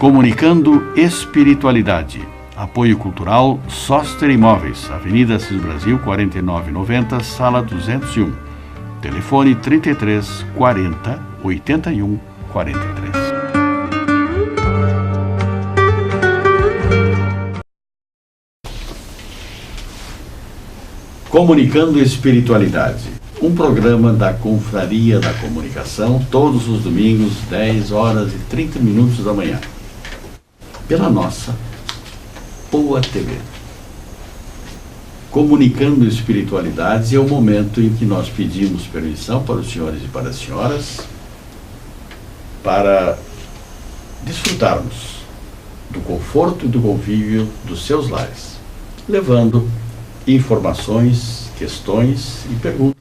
Comunicando Espiritualidade. Apoio Cultural Soster Imóveis, Avenida Assis Brasil, 4990, Sala 201. Telefone 33 40 81 43. Comunicando Espiritualidade. Um programa da Confraria da Comunicação, todos os domingos, 10 horas e 30 minutos da manhã. Pela nossa Poa TV. Comunicando Espiritualidades é o momento em que nós pedimos permissão para os senhores e para as senhoras para desfrutarmos do conforto e do convívio dos seus lares, levando informações, questões e perguntas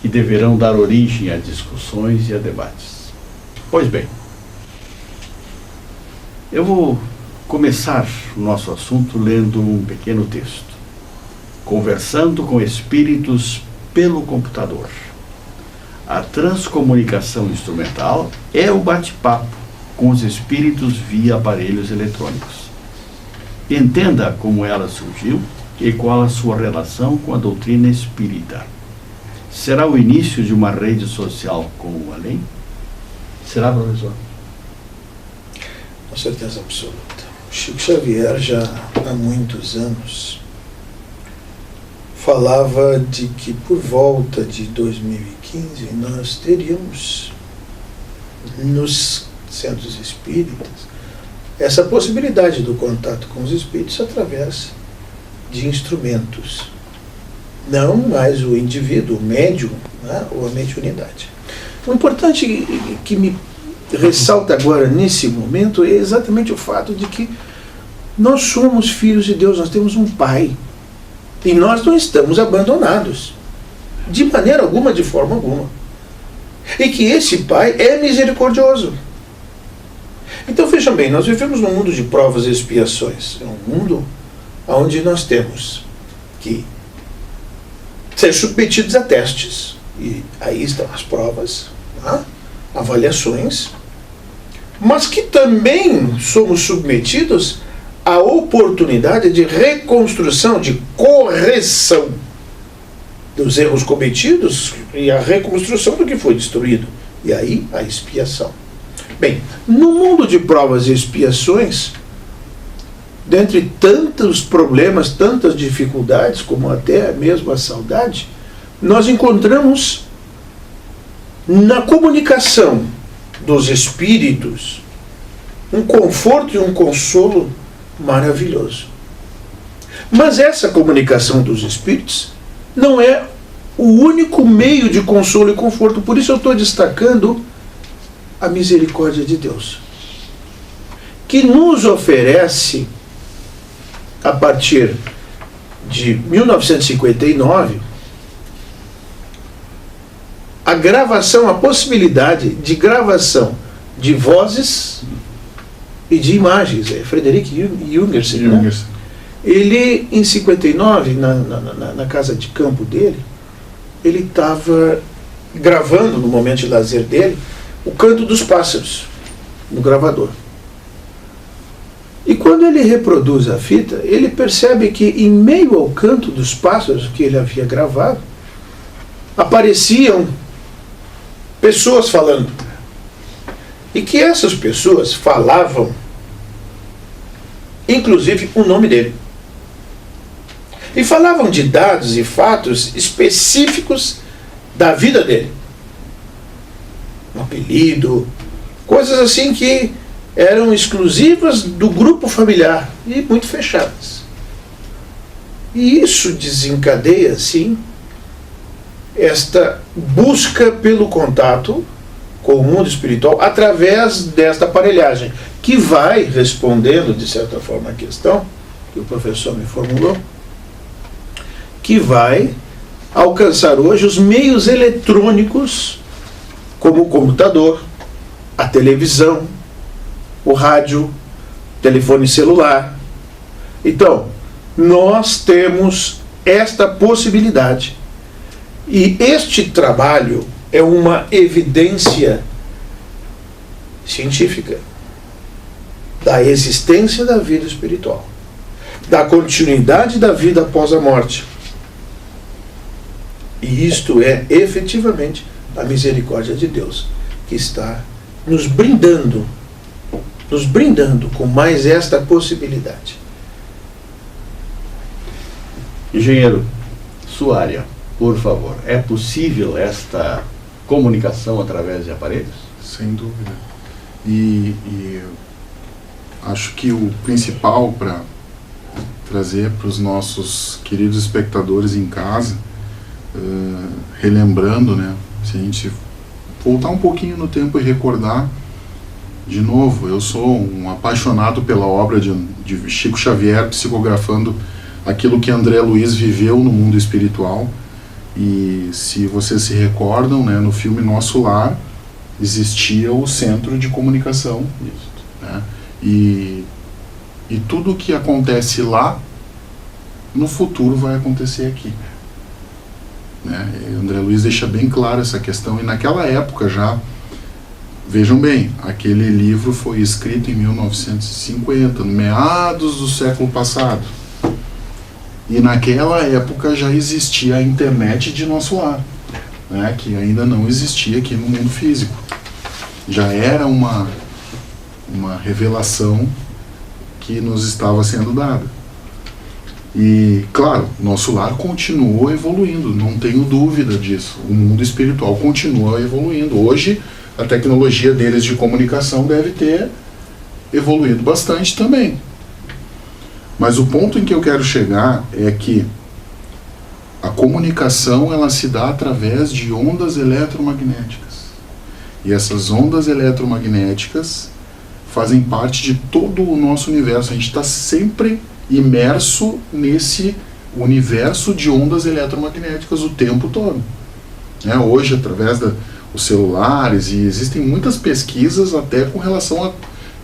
que deverão dar origem a discussões e a debates. Pois bem, eu vou começar o nosso assunto lendo um pequeno texto. Conversando com espíritos pelo computador. A transcomunicação instrumental é o bate-papo com os espíritos via aparelhos eletrônicos. Entenda como ela surgiu e qual a sua relação com a doutrina espírita. Será o início de uma rede social com o além? Será, professor? Com certeza absoluta. Chico Xavier, já há muitos anos, falava de que por volta de 2015 nós teríamos nos centros espíritas essa possibilidade do contato com os espíritos através de instrumentos. Não mais o indivíduo, o médium, né, ou a mediunidade. O importante que me ressalta agora, nesse momento, é exatamente o fato de que nós somos filhos de Deus, nós temos um Pai. E nós não estamos abandonados, de maneira alguma, de forma alguma. E que esse Pai é misericordioso. Então, vejam bem, nós vivemos num mundo de provas e expiações. É um mundo onde nós temos que ser submetidos a testes. E aí estão as provas, tá? Avaliações, mas que também somos submetidos à oportunidade de reconstrução, de correção dos erros cometidos e a reconstrução do que foi destruído. E aí a expiação. Bem, no mundo de provas e expiações, dentre tantos problemas, tantas dificuldades, como até mesmo a saudade, nós encontramos na comunicação dos espíritos um conforto e um consolo maravilhoso. Mas essa comunicação dos espíritos não é o único meio de consolo e conforto. Por isso eu estou destacando a misericórdia de Deus, que nos oferece, a partir de 1959, a gravação, a possibilidade de gravação de vozes e de imagens. É Frederic Jungersen, né? Ele, em 59, na casa de campo dele, ele estava gravando, no momento de lazer dele, o canto dos pássaros no gravador. E quando ele reproduz a fita, ele percebe que, em meio ao canto dos pássaros que ele havia gravado, apareciam pessoas falando. E que essas pessoas falavam, inclusive, o nome dele. E falavam de dados e fatos específicos da vida dele. Um apelido, coisas assim que eram exclusivas do grupo familiar e muito fechadas. E isso desencadeia, sim, esta busca pelo contato com o mundo espiritual através desta aparelhagem, que vai respondendo, de certa forma, a questão que o professor me formulou, que vai alcançar hoje os meios eletrônicos, como o computador, a televisão, o rádio, telefone celular. Então, nós temos esta possibilidade. E este trabalho é uma evidência científica. da existência da vida espiritual, da continuidade da vida após a morte. E isto é efetivamente a misericórdia de Deus, que está nos brindando com mais esta possibilidade. Engenheiro, sua área, por favor, é possível esta comunicação através de aparelhos? Sem dúvida. E acho que o principal para trazer para os nossos queridos espectadores em casa, relembrando, né, se a gente voltar um pouquinho no tempo e recordar, de novo, eu sou um apaixonado pela obra de Chico Xavier, psicografando aquilo que André Luiz viveu no mundo espiritual. E se vocês se recordam, né, no filme Nosso Lar existia o centro de comunicação, né, e tudo o que acontece lá no futuro vai acontecer aqui, né? E André Luiz deixa bem claro essa questão. E naquela época já, vejam bem, aquele livro foi escrito em 1950, no meados do século passado. E naquela época já existia a internet de Nosso Lar, né, que ainda não existia aqui no mundo físico. Já era uma revelação que nos estava sendo dada. E, claro, Nosso Lar continuou evoluindo, não tenho dúvida disso. O mundo espiritual continua evoluindo. Hoje, a tecnologia deles de comunicação deve ter evoluído bastante também. Mas o ponto em que eu quero chegar é que a comunicação ela se dá através de ondas eletromagnéticas. E essas ondas eletromagnéticas fazem parte de todo o nosso universo. A gente está sempre imerso nesse universo de ondas eletromagnéticas o tempo todo. Hoje, através dos celulares, e existem muitas pesquisas até com relação a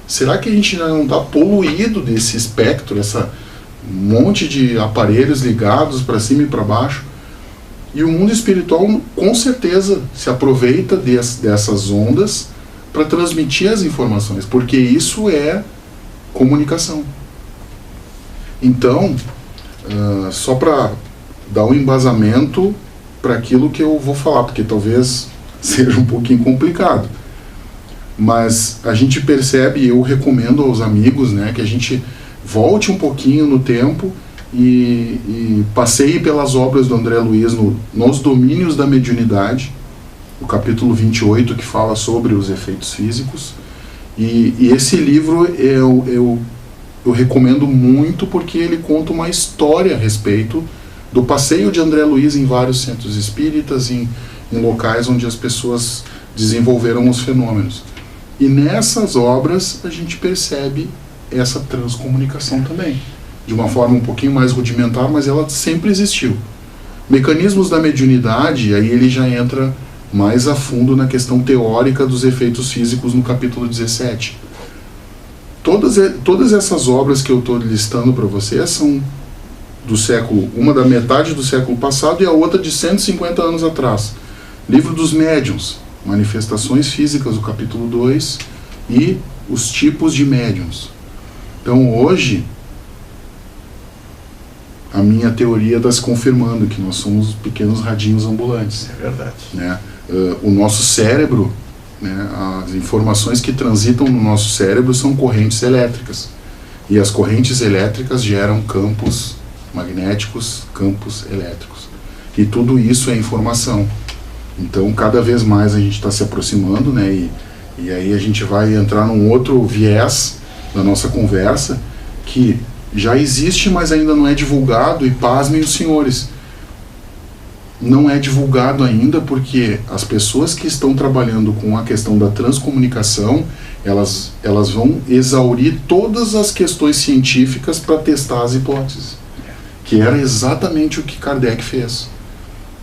será que a gente não está poluído desse espectro, essa monte de aparelhos ligados para cima e para baixo? E o mundo espiritual com certeza se aproveita dessas ondas para transmitir as informações, porque isso é comunicação. Então, só para dar um embasamento para aquilo que eu vou falar, porque talvez seja um pouquinho complicado. Mas a gente percebe, e eu recomendo aos amigos, né, que a gente volte um pouquinho no tempo e passeie pelas obras do André Luiz nos domínios da mediunidade, o capítulo 28, que fala sobre os efeitos físicos. E esse livro eu recomendo muito, porque ele conta uma história a respeito do passeio de André Luiz em vários centros espíritas, em locais onde as pessoas desenvolveram os fenômenos. E nessas obras a gente percebe essa transcomunicação também, de uma forma um pouquinho mais rudimentar, mas ela sempre existiu. Mecanismos da mediunidade, aí ele já entra mais a fundo na questão teórica dos efeitos físicos no capítulo 17. Todas essas obras que eu estou listando para vocês são do século, uma da metade do século passado e a outra de 150 anos atrás. Livro dos Médiuns, Manifestações Físicas, o capítulo 2, e os tipos de médiuns. Então hoje, a minha teoria está se confirmando, que nós somos pequenos radinhos ambulantes. É verdade. Né? O nosso cérebro, né, as informações que transitam no nosso cérebro são correntes elétricas. E as correntes elétricas geram campos magnéticos, campos elétricos. E tudo isso é informação. Então, cada vez mais a gente está se aproximando, né, e aí a gente vai entrar num outro viés da nossa conversa, que já existe, mas ainda não é divulgado, e pasmem os senhores. Não é divulgado ainda porque as pessoas que estão trabalhando com a questão da transcomunicação, elas vão exaurir todas as questões científicas para testar as hipóteses, que era exatamente o que Kardec fez.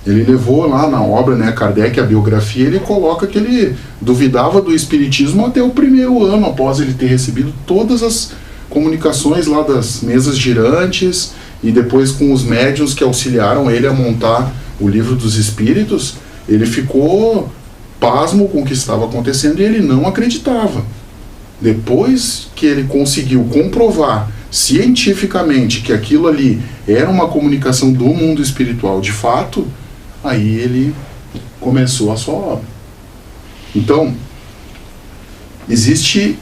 Ele levou lá na obra, né, Kardec, a biografia, ele coloca que ele duvidava do espiritismo até o primeiro ano após ele ter recebido todas as comunicações lá das mesas girantes, e depois com os médiuns que auxiliaram ele a montar o Livro dos Espíritos. Ele ficou pasmo com o que estava acontecendo e ele não acreditava. Depois que ele conseguiu comprovar cientificamente que aquilo ali era uma comunicação do mundo espiritual de fato, aí ele começou a sua obra. Então, existe,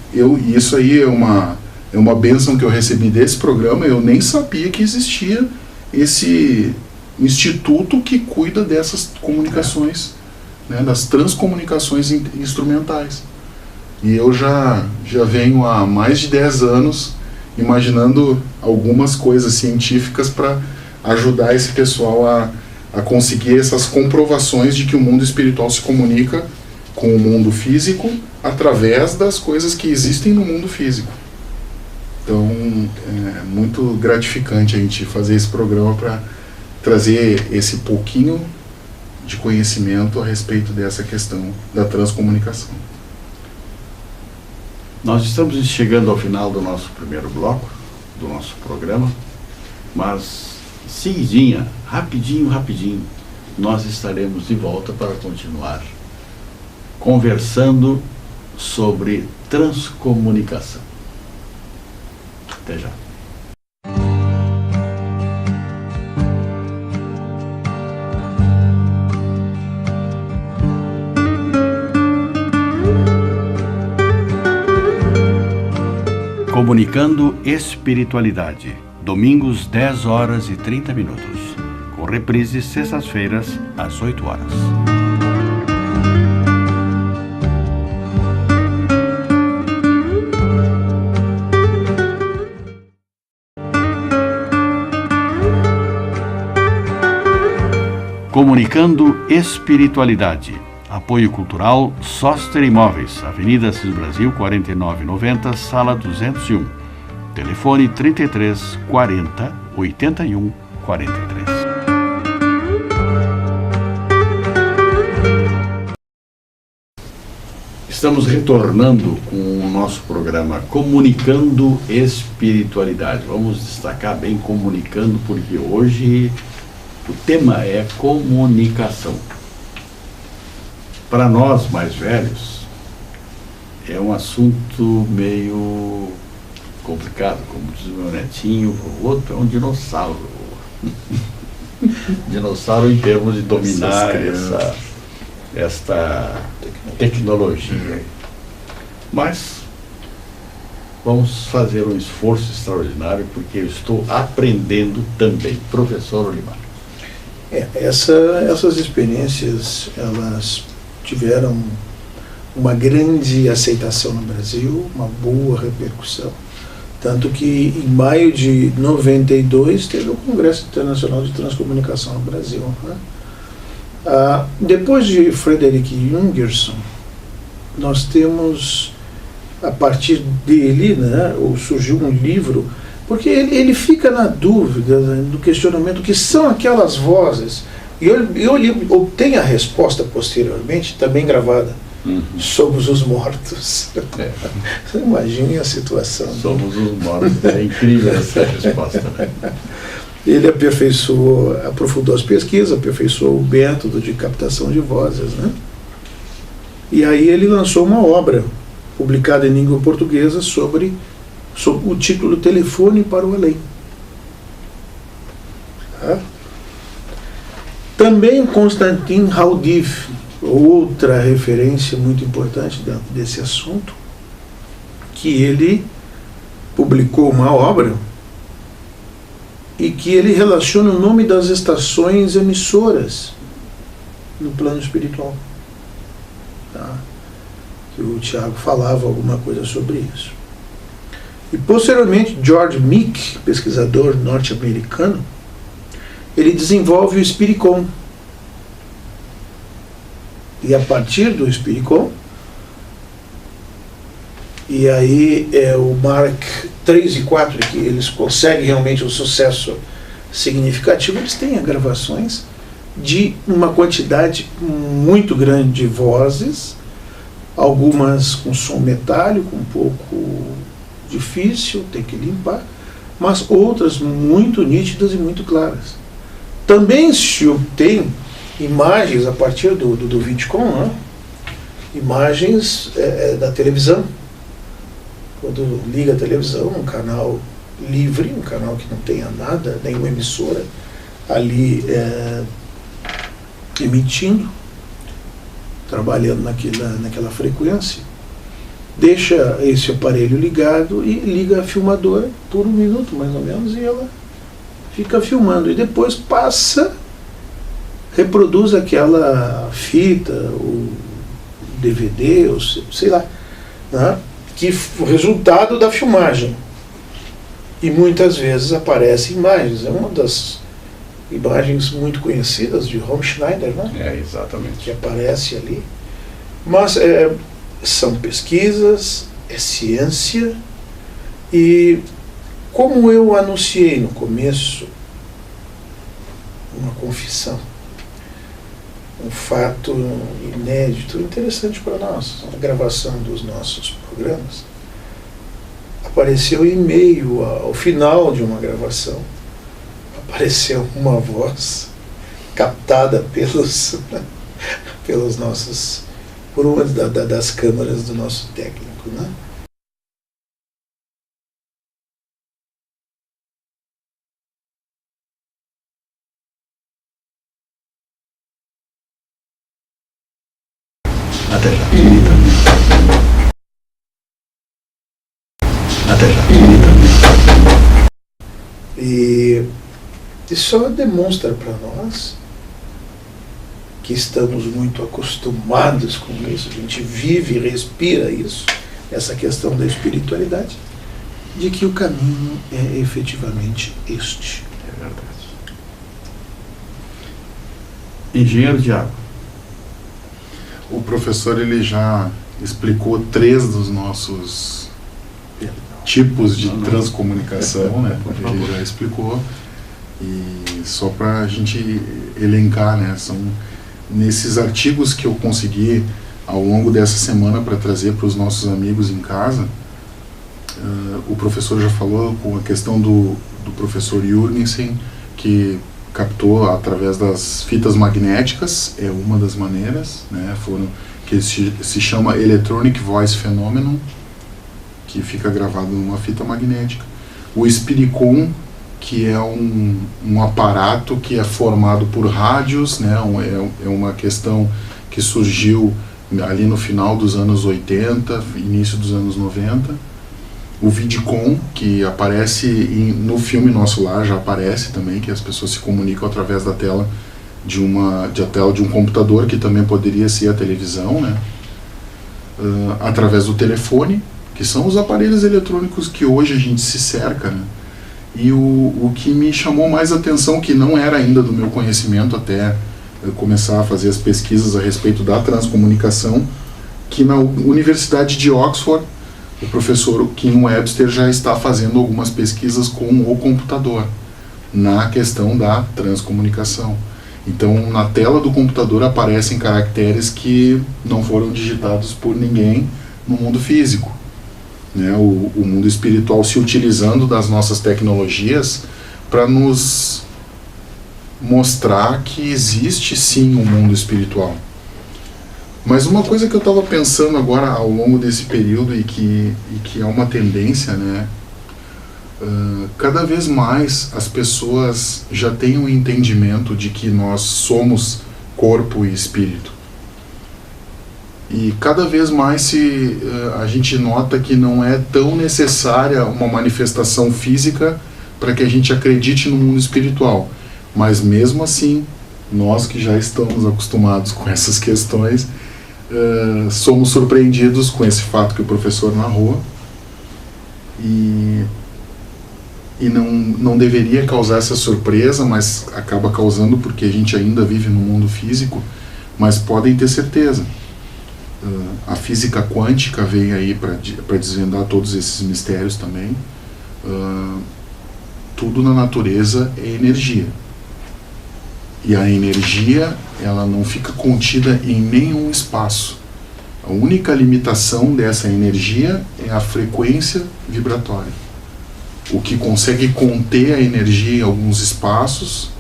isso aí é uma bênção que eu recebi desse programa. Eu nem sabia que existia esse instituto que cuida dessas comunicações, né, das transcomunicações instrumentais. E eu já venho há mais de 10 anos imaginando algumas coisas científicas para ajudar esse pessoal a conseguir essas comprovações de que o mundo espiritual se comunica com o mundo físico através das coisas que existem no mundo físico. Então, é muito gratificante a gente fazer esse programa para trazer esse pouquinho de conhecimento a respeito dessa questão da transcomunicação. Nós estamos chegando ao final do nosso primeiro bloco, do nosso programa, mas seguidinha, rapidinho, nós estaremos de volta para continuar conversando sobre transcomunicação. Até já. Comunicando Espiritualidade, domingos 10 horas e 30 minutos, com reprises sextas-feiras às 8 horas. Comunicando Espiritualidade. Apoio Cultural Soster Imóveis, Avenida Assis Brasil, 4990, Sala 201. Telefone 33 40 81 43. Estamos retornando com o nosso programa Comunicando Espiritualidade. Vamos destacar bem comunicando, porque hoje o tema é comunicação. Para nós mais velhos, é um assunto meio complicado, como diz o meu netinho, o outro é um dinossauro. Dinossauro em termos de dominar esta tecnologia. Mas vamos fazer um esforço extraordinário, porque eu estou aprendendo também. Professor Olimar. Essas experiências, elas tiveram uma grande aceitação no Brasil, uma boa repercussão. Tanto que em maio de 92 teve o Congresso Internacional de Transcomunicação no Brasil. Né? Depois de Frederick Jungerson, nós temos, a partir dele, né, surgiu um livro, porque ele fica na dúvida, né, do questionamento, o que são aquelas vozes. E eu obtenho a resposta posteriormente, também gravada. Somos os mortos. Imagine a situação. Somos os mortos. É incrível essa resposta. Né? Ele aprofundou as pesquisas, aperfeiçoou o método de captação de vozes. Né? E aí ele lançou uma obra, publicada em língua portuguesa, sobre o título Telefone para o Além. Tá? Também Konstantin Raudiv, outra referência muito importante dentro desse assunto, que ele publicou uma obra e que ele relaciona o nome das estações emissoras no plano espiritual. Tá? Que o Tiago falava alguma coisa sobre isso. E posteriormente, George Meek, pesquisador norte-americano, ele desenvolve o Spiricom. E a partir do Spiricom, e aí o Mark 3 e 4, que eles conseguem realmente um sucesso significativo, eles têm gravações de uma quantidade muito grande de vozes, algumas com som metálico, um pouco difícil, tem que limpar, mas outras muito nítidas e muito claras. Também se obtém imagens a partir do Vidcom, né? Imagens da televisão, quando liga a televisão, um canal livre, um canal que não tenha nada, nenhuma emissora ali emitindo, trabalhando naquela frequência, deixa esse aparelho ligado e liga a filmadora por 1 minuto mais ou menos, e ela fica filmando, e depois passa, reproduz aquela fita, o DVD, ou sei lá, né, que o resultado da filmagem. E muitas vezes aparecem imagens. É uma das imagens muito conhecidas de Romy Schneider, né? Exatamente. Que aparece ali. Mas são pesquisas, é ciência, e como eu anunciei no começo, uma confissão, um fato inédito, interessante para nós, a gravação dos nossos programas, apareceu em meio ao final de uma gravação, apareceu uma voz captada pelos nossos, por uma das câmeras do nosso técnico, né? Até já. Até já. E só demonstra para nós que estamos muito acostumados com isso, a gente vive e respira isso, essa questão da espiritualidade, de que o caminho é efetivamente este. É verdade. Engenheiro de água. O professor ele já explicou 3 dos nossos tipos de transcomunicação, né? Ele já explicou. E só para a gente elencar, né? São nesses artigos que eu consegui ao longo dessa semana para trazer para os nossos amigos em casa. O professor já falou com a questão do professor Jürgensen, que captou através das fitas magnéticas, é uma das maneiras, né, que se chama Electronic Voice Phenomenon, que fica gravado numa fita magnética. O Spiricom, que é um aparato que é formado por rádios, né, é uma questão que surgiu ali no final dos anos 80, início dos anos 90. O Vidicom, que aparece no filme Nosso Lar, já aparece também, que as pessoas se comunicam através da tela de um computador, que também poderia ser a televisão, né? Através do telefone, que são os aparelhos eletrônicos que hoje a gente se cerca, né? E o que me chamou mais atenção, que não era ainda do meu conhecimento até eu começar a fazer as pesquisas a respeito da transcomunicação, que na Universidade de Oxford, o professor Kim Webster já está fazendo algumas pesquisas com o computador na questão da transcomunicação. Então, na tela do computador aparecem caracteres que não foram digitados por ninguém no mundo físico, né? O mundo espiritual se utilizando das nossas tecnologias para nos mostrar que existe sim um mundo espiritual. Mas uma coisa que eu estava pensando agora ao longo desse período e que é uma tendência, né? Cada vez mais as pessoas já têm um entendimento de que nós somos corpo e espírito. E cada vez mais a gente nota que não é tão necessária uma manifestação física para que a gente acredite no mundo espiritual. Mas mesmo assim, nós que já estamos acostumados com essas questões, somos surpreendidos com esse fato que o professor narrou, e não deveria causar essa surpresa, mas acaba causando porque a gente ainda vive no mundo físico. Mas podem ter certeza, a física quântica vem aí para desvendar todos esses mistérios também. Tudo na natureza é energia. E a energia, ela não fica contida em nenhum espaço. A única limitação dessa energia é a frequência vibratória. O que consegue conter a energia em alguns espaços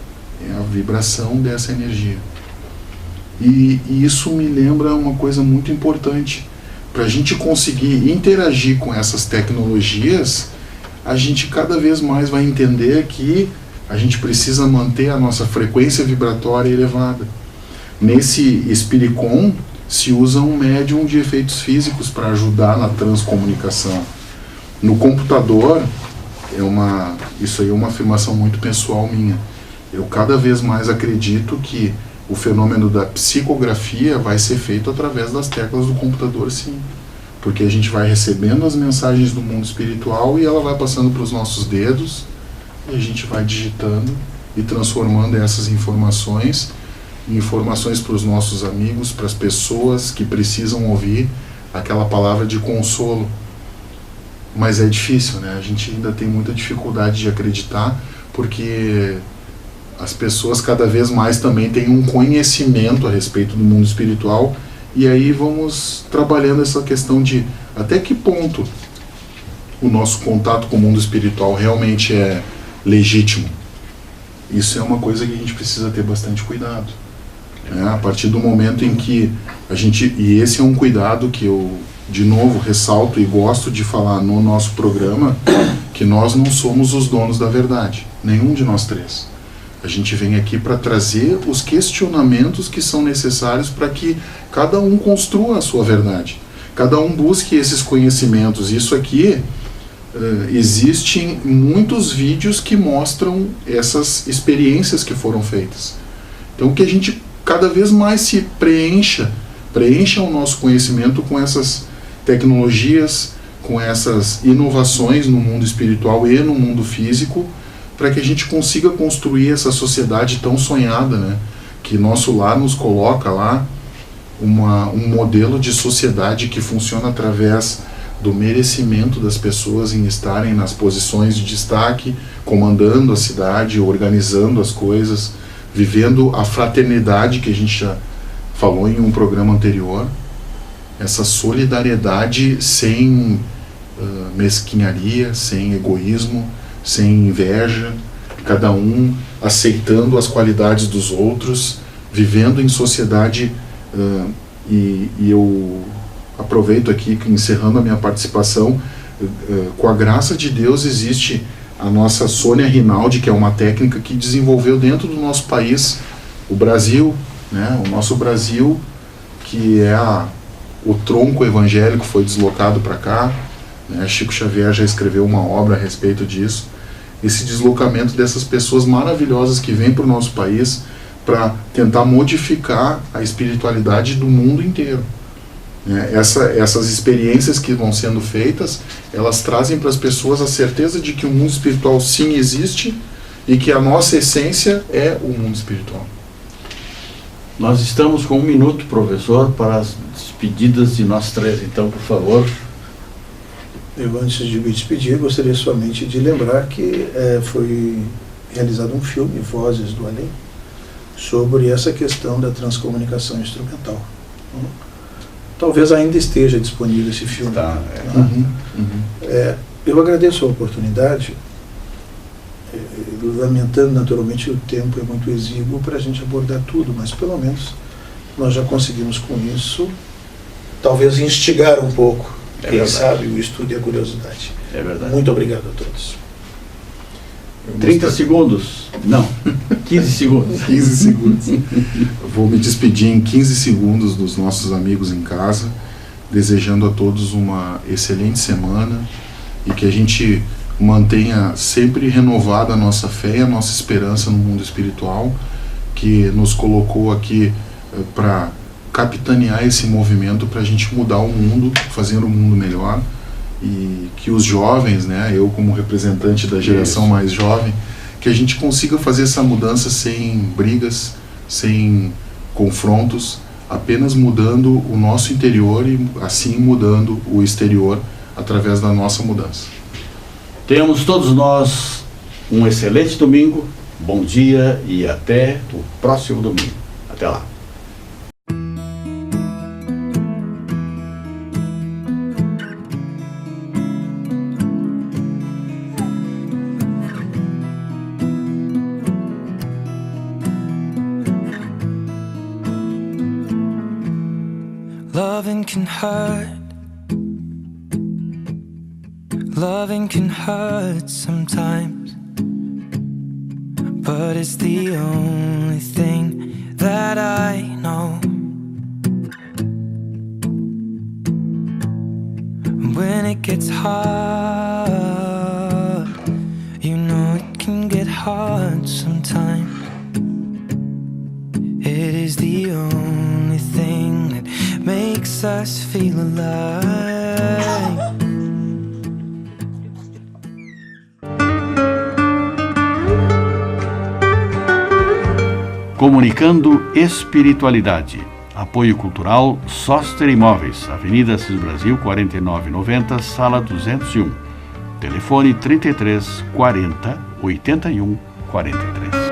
é a vibração dessa energia. E isso me lembra uma coisa muito importante, para a gente conseguir interagir com essas tecnologias, a gente cada vez mais vai entender que a gente precisa manter a nossa frequência vibratória elevada. Nesse Spiricom se usa um médium de efeitos físicos para ajudar na transcomunicação. No computador, isso aí é uma afirmação muito pessoal minha. Eu cada vez mais acredito que o fenômeno da psicografia vai ser feito através das teclas do computador, sim. Porque a gente vai recebendo as mensagens do mundo espiritual e ela vai passando para os nossos dedos e a gente vai digitando e transformando essas informações em informações para os nossos amigos, para as pessoas que precisam ouvir aquela palavra de consolo. Mas é difícil, né? A gente ainda tem muita dificuldade de acreditar, porque as pessoas cada vez mais também têm um conhecimento a respeito do mundo espiritual, e aí vamos trabalhando essa questão de até que ponto o nosso contato com o mundo espiritual realmente é legítimo. Isso é uma coisa que a gente precisa ter bastante cuidado, né? A partir do momento em que a gente, e esse é um cuidado que eu de novo ressalto e gosto de falar no nosso programa, que nós não somos os donos da verdade, nenhum de nós três. A gente vem aqui para trazer os questionamentos que são necessários para que cada um construa a sua verdade, cada um busque esses conhecimentos. Isso aqui, existem muitos vídeos que mostram essas experiências que foram feitas. Então que a gente cada vez mais se preencha o nosso conhecimento com essas tecnologias, com essas inovações no mundo espiritual e no mundo físico, para que a gente consiga construir essa sociedade tão sonhada, né? Que nosso lar nos coloca lá um modelo de sociedade que funciona através do merecimento das pessoas em estarem nas posições de destaque, comandando a cidade, organizando as coisas, vivendo a fraternidade que a gente já falou em um programa anterior, essa solidariedade sem mesquinharia, sem egoísmo, sem inveja, cada um aceitando as qualidades dos outros, vivendo em sociedade. E eu aproveito aqui, encerrando a minha participação, com a graça de Deus existe a nossa Sônia Rinaldi, que é uma técnica que desenvolveu dentro do nosso país, o Brasil, né? O nosso Brasil, que é o tronco evangélico, foi deslocado para cá, né? Chico Xavier já escreveu uma obra a respeito disso. Esse deslocamento dessas pessoas maravilhosas que vêm para o nosso país para tentar modificar a espiritualidade do mundo inteiro. Essas experiências que vão sendo feitas, elas trazem para as pessoas a certeza de que o mundo espiritual sim existe e que a nossa essência é o mundo espiritual. Nós estamos com 1 minuto, professor, para as despedidas de nós três. Então, por favor. Eu, antes de me despedir, gostaria somente de lembrar que foi realizado um filme, Vozes do Além, sobre essa questão da transcomunicação instrumental. Talvez ainda esteja disponível esse filme. Tá, eu agradeço a oportunidade, lamentando naturalmente o tempo é muito exíguo para a gente abordar tudo, mas pelo menos nós já conseguimos com isso, talvez instigar um pouco, quem sabe, o estudo e a curiosidade. É verdade. Muito obrigado a todos. 30 segundos. Não, 15 segundos. 15 segundos. Eu vou me despedir em 15 segundos dos nossos amigos em casa, desejando a todos uma excelente semana e que a gente mantenha sempre renovada a nossa fé e a nossa esperança no mundo espiritual, que nos colocou aqui para capitanear esse movimento para a gente mudar o mundo, fazer o mundo melhor, e que os jovens, né, eu como representante da geração mais jovem, que a gente consiga fazer essa mudança sem brigas, sem confrontos, apenas mudando o nosso interior e assim mudando o exterior através da nossa mudança. Tenhamos todos nós um excelente domingo, bom dia e até o próximo domingo. Até lá. Loving can hurt, Loving can hurt sometimes, but it's the only thing that I know. When it gets hard, you know it can get hard sometimes. It is the only thing that makes us feel alive. Comunicando Espiritualidade. Apoio Cultural Soster Imóveis, Avenida Assis Brasil 4990, Sala 201. Telefone 33 40 81 43.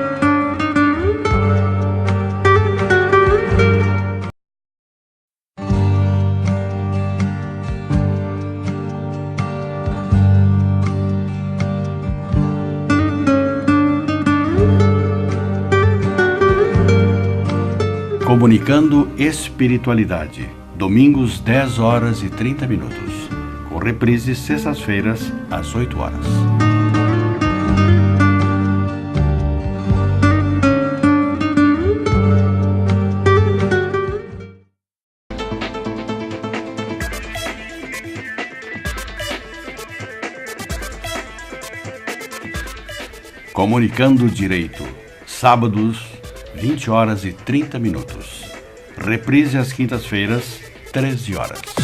Comunicando Espiritualidade, domingos 10 horas e 30 minutos, com reprise sextas-feiras às 8 horas. Comunicando Direito, sábados 20 horas e 30 minutos. Reprise às quintas-feiras, 13 horas.